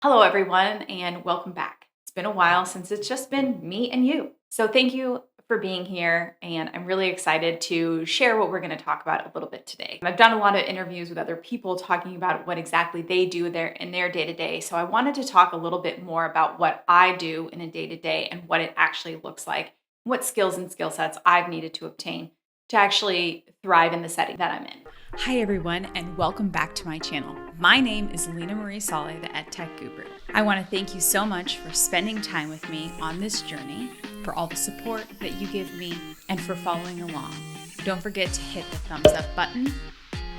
Hello, everyone, and welcome back. It's been a while since it's just been me and you. So, thank you for being here, and I'm really excited to share what we're going to talk about a little bit today. I've done a lot of interviews with other people talking about what exactly they do in their day to day. So, I wanted to talk a little bit more about what I do in a day to day and what it actually looks like, what skills and skill sets I've needed to obtain to actually thrive in the setting that I'm in. Hi, everyone, and welcome back to my channel. My name is Leena Marie Saleh, the EdTech Guru. I want to thank you so much for spending time with me on this journey, for all the support that you give me, and for following along. Don't forget to hit the thumbs up button,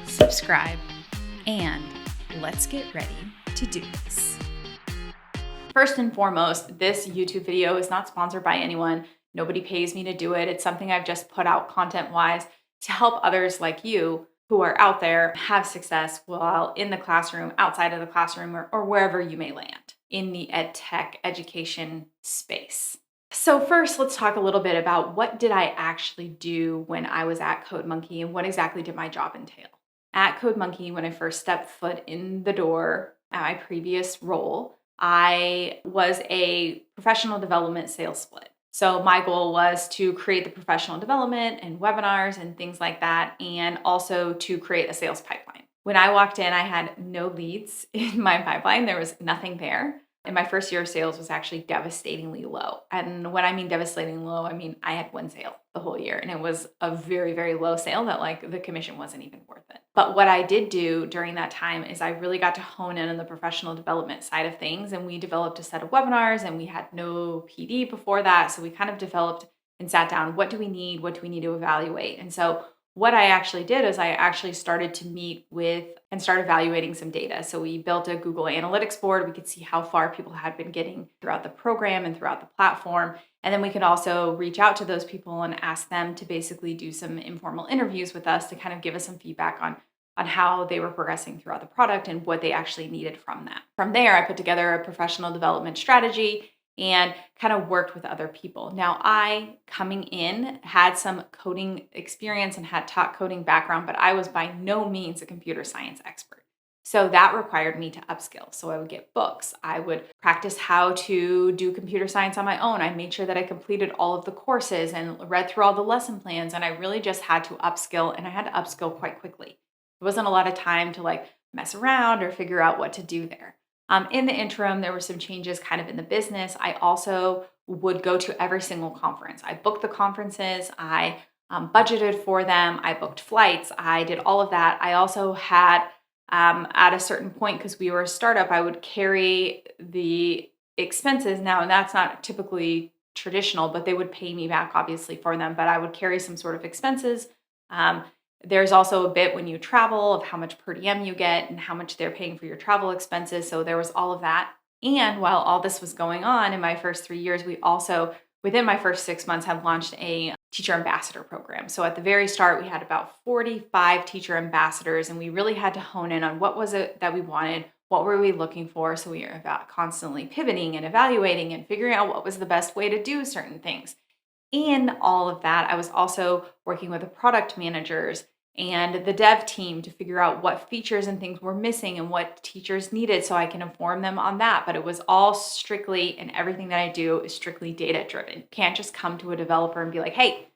subscribe, and let's get ready to do this. First and foremost, this YouTube video is not sponsored by anyone. Nobody pays me to do it. It's something I've just put out content-wise to help others like you who are out there have success while in the classroom, outside of the classroom, or wherever you may land in the ed tech education space. So first, let's talk a little bit about what did I actually do when I was at CodeMonkey and what exactly did my job entail. At CodeMonkey, when I first stepped foot in the door at my previous role, I was a professional development sales split. So my goal was to create the professional development and webinars and things like that, and also to create a sales pipeline. When I walked in, I had no leads in my pipeline. There was nothing there. And my first year of sales was actually devastatingly low. And when I mean devastatingly low, I mean I had one sale the whole year. And it was a very, very low sale that the commission wasn't even worth it. But what I did do during that time is I really got to hone in on the professional development side of things. And we developed a set of webinars, and we had no PD before that. So we kind of developed and sat down, what do we need? What do we need to evaluate? And so what I actually did is I actually started to meet with and start evaluating some data. So we built a Google Analytics board. We could see how far people had been getting throughout the program and throughout the platform. And then we could also reach out to those people and ask them to basically do some informal interviews with us to kind of give us some feedback on how they were progressing throughout the product and what they actually needed from that. From there, I put together a professional development strategy and kind of worked with other people. Now, I, coming in, had some coding experience and had taught coding background, but I was by no means a computer science expert. So that required me to upskill. So I would get books. I would practice how to do computer science on my own. I made sure that I completed all of the courses and read through all the lesson plans. And I really just had to upskill, and I had to upskill quite quickly. There wasn't a lot of time to mess around or figure out what to do there. In the interim, there were some changes kind of in the business. I also would go to every single conference. I booked the conferences. I budgeted for them. I booked flights. I did all of that. I also had, at a certain point, because we were a startup, I would carry the expenses. Now, and that's not typically traditional, but they would pay me back, obviously, for them. But I would carry some sort of expenses. There's also a bit when you travel of how much per diem you get and how much they're paying for your travel expenses. So there was all of that. And while all this was going on in my first 3 years, we also, within my first 6 months, have launched a teacher ambassador program. So at the very start, we had about 45 teacher ambassadors, and we really had to hone in on what was it that we wanted, what were we looking for. So we were about constantly pivoting and evaluating and figuring out what was the best way to do certain things. In all of that, I was also working with the product managers and the dev team to figure out what features and things were missing and what teachers needed so I can inform them on that. But it was all strictly, and everything that I do is strictly data driven. You can't just come to a developer and be like, hey,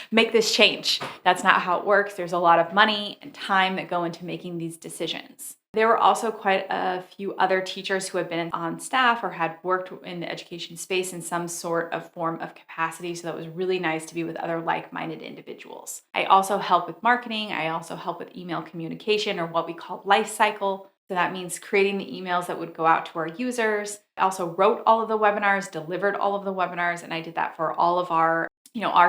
make this change. That's not how it works. There's a lot of money and time that go into making these decisions. There were also quite a few other teachers who had been on staff or had worked in the education space in some sort of form of capacity. So that was really nice to be with other like-minded individuals. I also help with marketing. I also help with email communication, or what we call life cycle. So that means creating the emails that would go out to our users. I also wrote all of the webinars, delivered all of the webinars, and I did that for all of our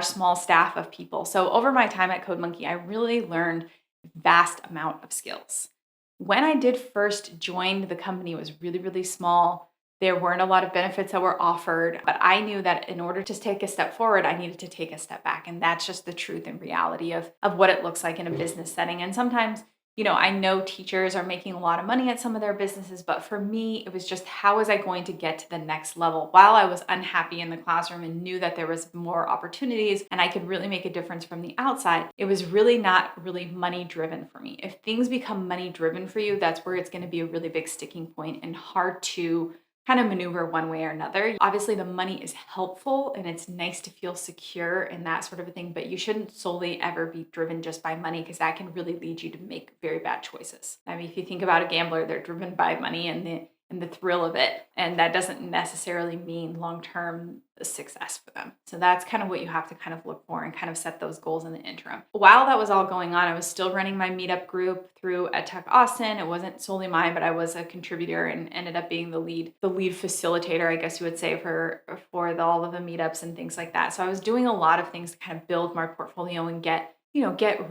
small staff of people. So over my time at CodeMonkey, I really learned a vast amount of skills. When I did first join the company, it was really, really small. There weren't a lot of benefits that were offered, but I knew that in order to take a step forward, I needed to take a step back. And that's just the truth and reality of what it looks like in a business setting. And sometimes I know teachers are making a lot of money at some of their businesses, but for me, it was just how was I going to get to the next level while I was unhappy in the classroom and knew that there was more opportunities and I could really make a difference from the outside. It was really not really money driven for me. If things become money driven for you, that's where it's going to be a really big sticking point and hard to kind of maneuver one way or another. Obviously, the money is helpful and it's nice to feel secure and that sort of a thing, but you shouldn't solely ever be driven just by money because that can really lead you to make very bad choices. I mean, if you think about a gambler, they're driven by money and the thrill of it, and that doesn't necessarily mean long-term success for them. So that's kind of what you have to kind of look for and kind of set those goals in the interim. While that was all going on, I was still running my meetup group through EdTech Austin. It wasn't solely mine, but I was a contributor and ended up being the lead facilitator, I guess you would say, for all of the meetups and things like that. So I was doing a lot of things to kind of build my portfolio and get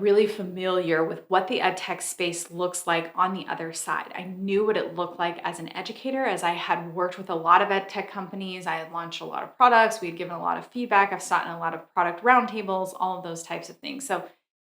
really familiar with what the ed tech space looks like on the other side. I knew what it looked like as an educator, as I had worked with a lot of ed tech companies. I had launched a lot of products. We had given a lot of feedback. I've sat in a lot of product roundtables, all of those types of things. So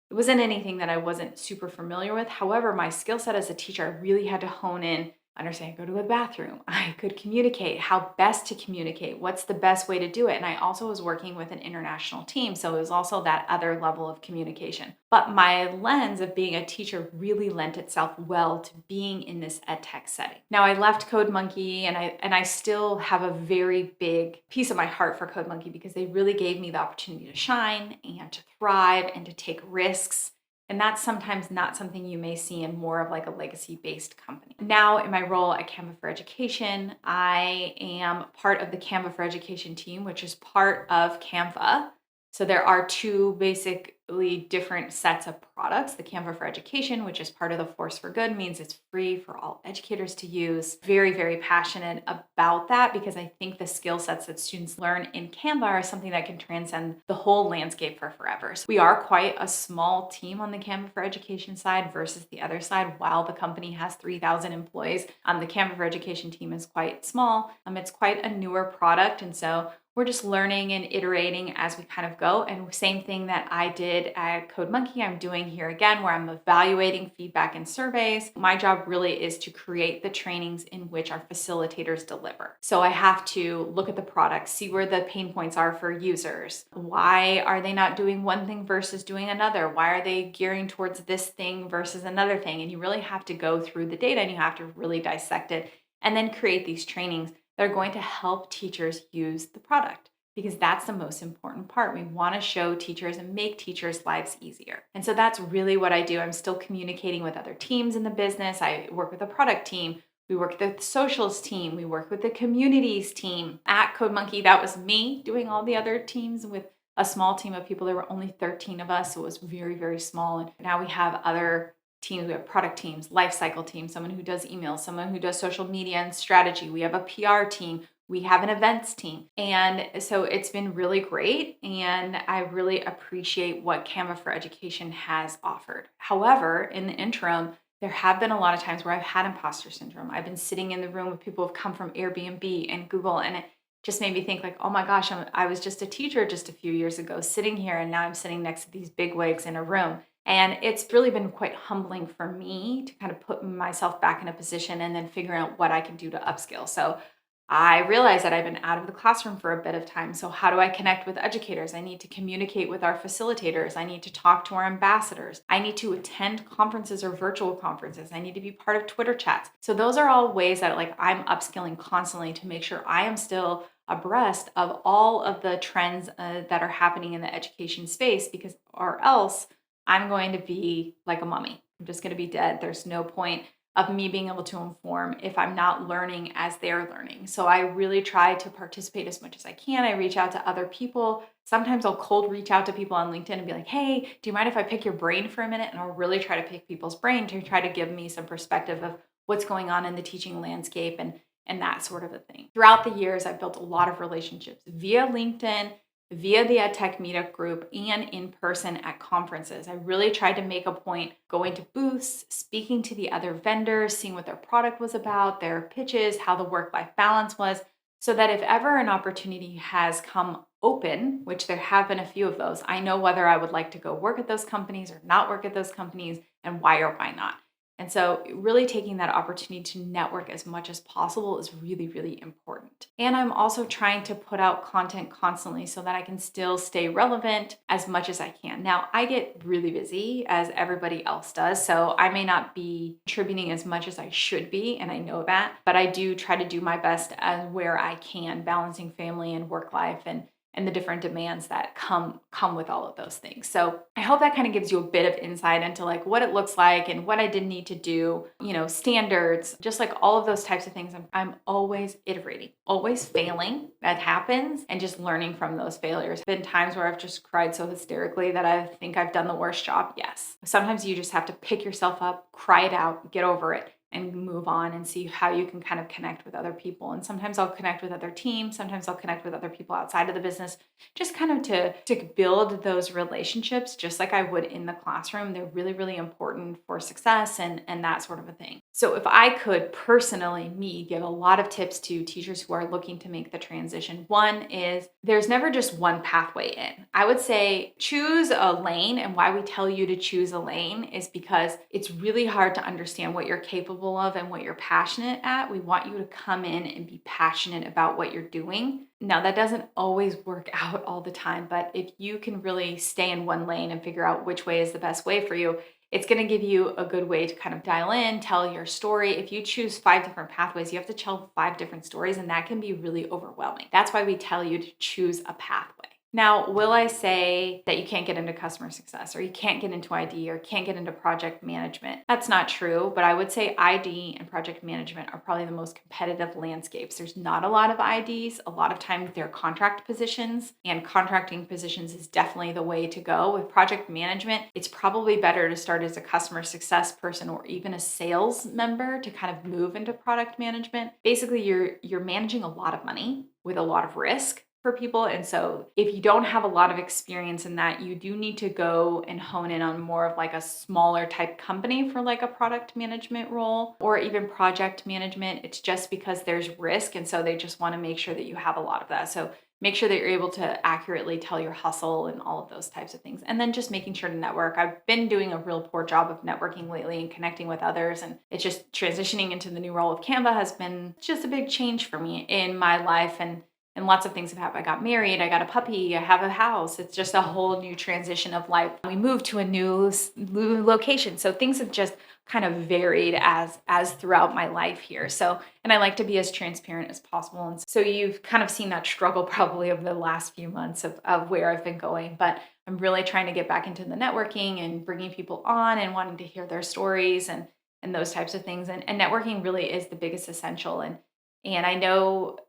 it wasn't anything that I wasn't super familiar with. However, my skill set as a teacher, I really had to hone in, understand, go to the bathroom. I could communicate, how best to communicate, what's the best way to do it. And I also was working with an international team. So it was also that other level of communication. But my lens of being a teacher really lent itself well to being in this ed tech setting. Now I left CodeMonkey and I still have a very big piece of my heart for CodeMonkey because they really gave me the opportunity to shine and to thrive and to take risks. And that's sometimes not something you may see in more of like a legacy-based company. Now in my role at Canva for Education, I am part of the Canva for Education team, which is part of Canva. So there are two basically different sets of products. The Canva for Education, which is part of the Force for Good, means it's free for all educators to use. Very, very passionate about that because I think the skill sets that students learn in Canva are something that can transcend the whole landscape for forever. So we are quite a small team on the Canva for Education side versus the other side. While the company has 3,000 employees, the Canva for Education team is quite small. It's quite a newer product, and so we're just learning and iterating as we kind of go. And same thing that I did at CodeMonkey, I'm doing here again, where I'm evaluating feedback and surveys. My job really is to create the trainings in which our facilitators deliver. So I have to look at the product, see where the pain points are for users. Why are they not doing one thing versus doing another? Why are they gearing towards this thing versus another thing? And you really have to go through the data and you have to really dissect it and then create these trainings that are going to help teachers use the product because that's the most important part. We want to show teachers and make teachers' lives easier. And so that's really what I do. I'm still communicating with other teams in the business. I work with a product team. We work with the socials team. We work with the communities team. At CodeMonkey, that was me doing all the other teams with a small team of people. There were only 13 of us, so it was very, very small. And now we have other teams. We have product teams, life cycle teams, someone who does emails, someone who does social media and strategy. We have a PR team. We have an events team. And so it's been really great. And I really appreciate what Canva for Education has offered. However, in the interim, there have been a lot of times where I've had imposter syndrome. I've been sitting in the room with people who've come from Airbnb and Google, and it just made me think like, oh my gosh, I was just a teacher just a few years ago sitting here, and now I'm sitting next to these bigwigs in a room. And it's really been quite humbling for me to kind of put myself back in a position and then figure out what I can do to upskill. So I realized that I've been out of the classroom for a bit of time. So how do I connect with educators? I need to communicate with our facilitators. I need to talk to our ambassadors. I need to attend conferences or virtual conferences. I need to be part of Twitter chats. So those are all ways that like I'm upskilling constantly to make sure I am still abreast of all of the trends that are happening in the education space, because or else I'm going to be like a mummy. I'm just going to be dead. There's no point of me being able to inform if I'm not learning as they're learning. So I really try to participate as much as I can. I reach out to other people. Sometimes I'll cold reach out to people on LinkedIn and be like, hey, do you mind if I pick your brain for a minute? And I'll really try to pick people's brain to try to give me some perspective of what's going on in the teaching landscape and that sort of a thing. Throughout the years, I've built a lot of relationships via LinkedIn, via the EdTech meetup group, and in person at conferences. I really tried to make a point going to booths, speaking to the other vendors, seeing what their product was about, their pitches, how the work-life balance was, so that if ever an opportunity has come open, which there have been a few of those, I know whether I would like to go work at those companies or not work at those companies and why or why not. And so really taking that opportunity to network as much as possible is really, really important. And I'm also trying to put out content constantly so that I can still stay relevant as much as I can. Now, I get really busy as everybody else does, so I may not be contributing as much as I should be, and I know that, but I do try to do my best as where I can, balancing family and work life and the different demands that come with all of those things. So I hope that kind of gives you a bit of insight into like what it looks like and what I did need to do, standards, just like all of those types of things. I'm always iterating, always failing. That happens, and just learning from those failures. Been times where I've just cried so hysterically that I think I've done the worst job. Yes. Sometimes you just have to pick yourself up, cry it out, get over it, and move on and see how you can kind of connect with other people. And sometimes I'll connect with other teams. Sometimes I'll connect with other people outside of the business, just kind of to build those relationships, just like I would in the classroom. They're really, really important for success and that sort of a thing. So if I could personally, give a lot of tips to teachers who are looking to make the transition, one is there's never just one pathway in. I would say choose a lane. And why we tell you to choose a lane is because it's really hard to understand what you're capable of and what you're passionate at. We want you to come in and be passionate about what you're doing. Now, that doesn't always work out all the time, but if you can really stay in one lane and figure out which way is the best way for you, it's going to give you a good way to kind of dial in, tell your story. If you choose 5 different pathways, you have to tell 5 different stories, and that can be really overwhelming. That's why we tell you to choose a pathway. Now, will I say that you can't get into customer success or you can't get into ID or can't get into project management? That's not true, but I would say ID and project management are probably the most competitive landscapes. There's not a lot of IDs. A lot of times they're contract positions, and contracting positions is definitely the way to go. With project management, it's probably better to start as a customer success person or even a sales member to kind of move into product management. Basically, you're managing a lot of money with a lot of risk for people. And so if you don't have a lot of experience in that, you do need to go and hone in on more of like a smaller type company for like a product management role or even project management. It's just because there's risk. And so they just want to make sure that you have a lot of that. So make sure that you're able to accurately tell your hustle and all of those types of things. And then just making sure to network. I've been doing a real poor job of networking lately and connecting with others. And it's just transitioning into the new role of Canva has been just a big change for me in my life. And lots of things have happened. I got married, I got a puppy, I have a house. It's just a whole new transition of life. We moved to a new location. So things have just kind of varied as throughout my life here. So, and I like to be as transparent as possible. And so you've kind of seen that struggle probably over the last few months of where I've been going. But I'm really trying to get back into the networking and bringing people on and wanting to hear their stories and those types of things. And networking really is the biggest essential. And I know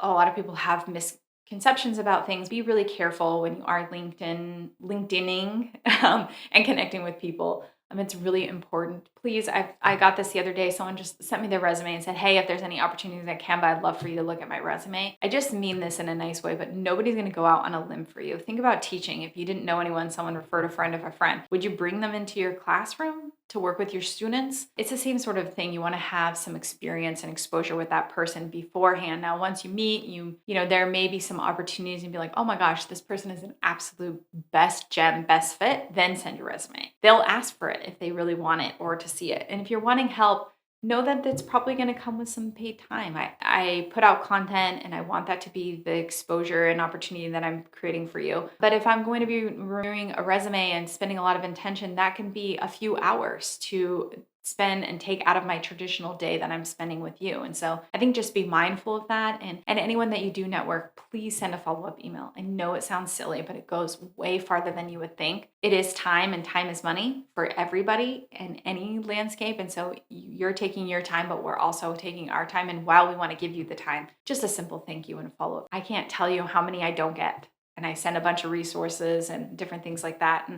a lot of people have misconceptions about things. Be really careful when you are LinkedIning and connecting with people. It's really important. Please, I got this the other day. Someone just sent me their resume and said, hey, if there's any opportunities at Canva, I'd love for you to look at my resume. I just mean this in a nice way, but nobody's going to go out on a limb for you. Think about teaching. If you didn't know anyone, someone referred a friend of a friend. Would you bring them into your classroom to work with your students? It's the same sort of thing. You want to have some experience and exposure with that person beforehand. Now, once you meet, you know, there may be some opportunities and be like, oh my gosh, this person is an absolute best gem, best fit. Then send your resume. They'll ask for it if they really want it or to see it. And if you're wanting help, know that that's probably going to come with some paid time. I put out content and I want that to be the exposure and opportunity that I'm creating for you. But if I'm going to be reviewing a resume and spending a lot of intention, that can be a few hours to spend and take out of my traditional day that I'm spending with you. And so I think just be mindful of that. And anyone that you do network, please send a follow-up email. I know it sounds silly, but it goes way farther than you would think. It is time, and time is money for everybody in any landscape. And so you're taking your time, but we're also taking our time. And while we want to give you the time, just a simple thank you and follow-up. I can't tell you how many I don't get. And I send a bunch of resources and different things like that.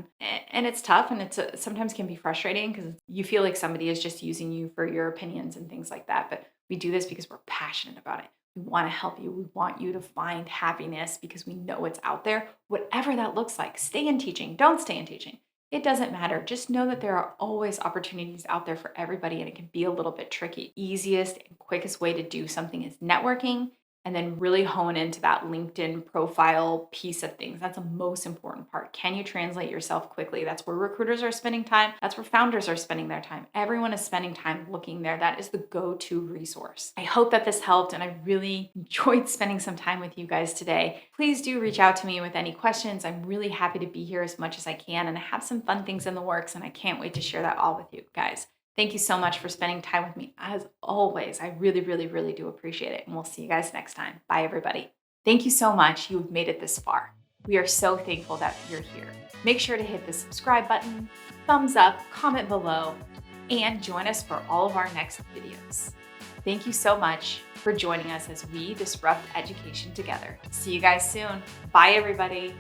And it's tough, and sometimes can be frustrating because you feel like somebody is just using you for your opinions and things like that. But we do this because we're passionate about it. We want to help you. We want you to find happiness because we know it's out there, whatever that looks like. Stay in teaching. Don't stay in teaching. It doesn't matter. Just know that there are always opportunities out there for everybody, and it can be a little bit tricky. Easiest and quickest way to do something is networking and then really hone into that LinkedIn profile piece of things. That's the most important part. Can you translate yourself quickly? That's where recruiters are spending time. That's where founders are spending their time. Everyone is spending time looking there. That is the go-to resource. I hope that this helped, and I really enjoyed spending some time with you guys today. Please do reach out to me with any questions. I'm really happy to be here as much as I can, and I have some fun things in the works, and I can't wait to share that all with you guys. Thank you so much for spending time with me. As always, I really, really, really do appreciate it. And we'll see you guys next time. Bye, everybody. Thank you so much. You've made it this far. We are so thankful that you're here. Make sure to hit the subscribe button, thumbs up, comment below, and join us for all of our next videos. Thank you so much for joining us as we disrupt education together. See you guys soon. Bye, everybody.